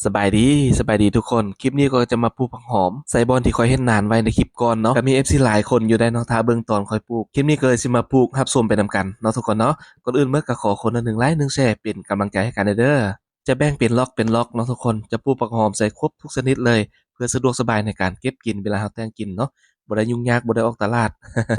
สบายดีทุกคนคลิปนี้ก็จะมาปลูกผักหอมใส่บอนที่คอยเห็นนานไว้ในคลิปก่อนเนาะก็มี FC หลายคนอยู่ได้เนาะถ้าเบิ่งตอนคอยปลูกคลิปนี้ก็เลยสิมาปลูกรับชมไปนำกันเนาะทุกคนเนาะก่อนอื่นเมื่อก็ขอคนละ1ไลค์1แชร์เป็นกำลังใจให้กันเด้อจะแบ่งเป็นล็อกเนาะทุกคนจะปลูกผักหอมใส่ครบทุกชนิดเลยเพื่อสะดวกสบายในการเก็บกินเวลาเราแต่งกินเนาะบ่ได้ยุ่งยากบ่ได้ออกตลาด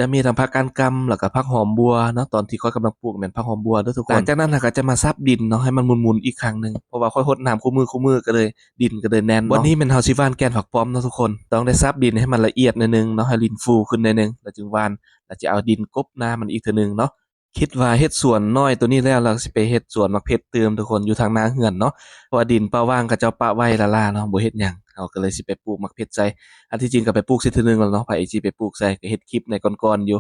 จะมีทั้งผักกาดกำแล้วก็ผักหอมบัวเนาะตอนที่ข้อยกำลังปลูกแม่นผักหอมบัวเด้อทุกคนหลังจากนั้นเราก็จะมาซับดินเนาะให้มันหมุนๆอีกครั้งหนึงเพราะว่าค่อยรดน้ำคู่มือก็เลยดินก็เลยแน่นวันนี้แม่นเฮาสิหว่านแกนผักป้อมเนาะทุกคนต้องได้ซับดินให้มันละเอียดหน่อยหนึงเนาะให้ดินฟูขึ้นหน่อยหนึงแล้วจึงหว่านแล้วจะเอาดินกลบหน้ามันอีกเทื่อหนึงเนาะคิดว่าเฮ็ดสวนน้อยตัวนี้แล้วเราสิไปเฮ็ดสวนมะเขือเติมทุกคนอยู่ทางหน้าเรือนเนาะเพราะว่าดินปะว่างเขาเจ้าปะไว้ละล่าเนาะบ่เฮ็ดหยังเราก็เลยสิไปปลูกมะเขือใส่ อันที่จริงก็ไปปลูกเสียเทื่อหนึงแล้วเนาะไผสิไปปลูกใส่ก็เฮ็ดคลิปในก่อนๆอยู่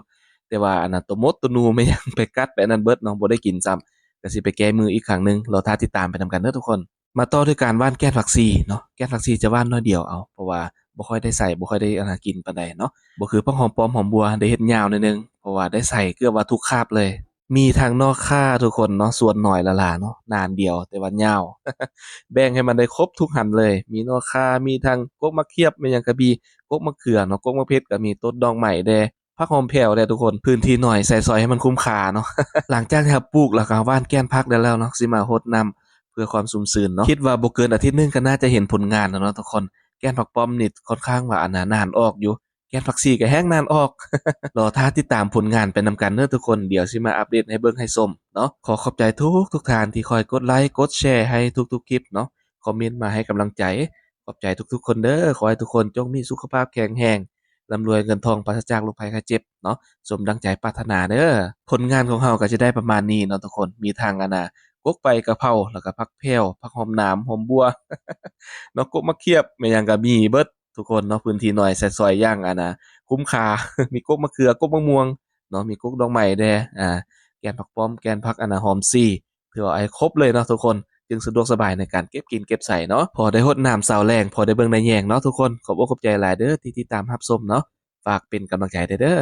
แต่ว่าอันนั้นตัวมดตัวนูไม่หยังไปกัดไปอันนั้นเบิดเนาะบ่ได้กินซ้ำก็สิไปแก้มืออีกครั้งหนึ่งรอท่าติดตามไปนำกันเด้อทุกคนมาต่อด้วยการหว่านแก้นผักชีเนาะแก้นผักชีจะหว่านน้อยเดียวเอาเพราะว่าบ่ค่อยได้ใส่บ่ค่อยได้กินปานใดเนาะบ่คือผักหอมป้อมหอมบัวได้เฮ็ดยาวหน่อยหนึงเพราะว่าได้ใส่เกือบว่าทุกคาบเลยมีทั้งนอกค่าทุกคนเนาะส่วนน้อยละล่ะเนาะนานเดียวแต่ว่ายาว แบ่งให้มันได้ครบทุกหันเลยมีนอค่ามีทั้งกกมะเขียบแม่นหยังก็มีกกมะเขือเนาะกกมะเพชรก็มีต้นดอกไม้แดผักหอมแผ่วแดทุกคนพื้นที่น้อยใส่ซอยให้มันคุ้มค่าเนาะ หลังจากที่เราปลูกแล้วก็หว่านแกนผักได้แล้วเนาะสิมารดน้ำเพื่อความชุ่มชื้นเนาะคิดว่าบ่เกินอาทิตย์หนึ่งก็น่าจะเห็นผลงานแล้วเนาะทุกคนแกนผักป้อมนี่ค่อนข้างว่าอันน่ะนานออกอยู่แกนผักชีก็แฮงนานออก รอท่าติดตามผลงานไปนำกันเด้อทุกคนเดี๋ยวสิมาอัปเดตให้เบิ่งให้ชมเนาะขอขอบใจทุกท่านที่คอยกดไลค์กดแชร์ให้ทุกๆคลิปเนาะคอมเมนต์มาให้กำลังใจขอบใจทุกๆคนเด้อขอให้ทุกคนจงมีสุขภาพแข็งแรงร่ำรวยเงินทองปราศจากโรคภัยไข้เจ็บเนาะสมดังใจปรารถนาเด้อผลงานของเราก็จะได้ประมาณนี้เนาะทุกคนมีทางกกใบกะเพราแล้วก็ผักแพรวผักหอมหนามหอมบัว เนาะกกมะเขียบแม่นหยังก็มีเบิดทุกคนเนาะพื้นที่น้อยใส่ซอยอย่างคุ้มค่า มีกกมะเขือกกมะม่วงเนาะมีกกดอกไม้แดแกนผักป้อมแกนผักหอมซี่เพื่อเอาให้ครบเลยเนาะทุกคนจึงสะดวกสบายในการเก็บกินเก็บใส่เนาะพอได้รดน้ำเช้าแลงพอได้เบิ่งได้แยงเนาะทุกคนขอบอกขอบใจหลายเด้อที่ติดตามรับชมเนาะฝากเป็นกำลังใจเด้อ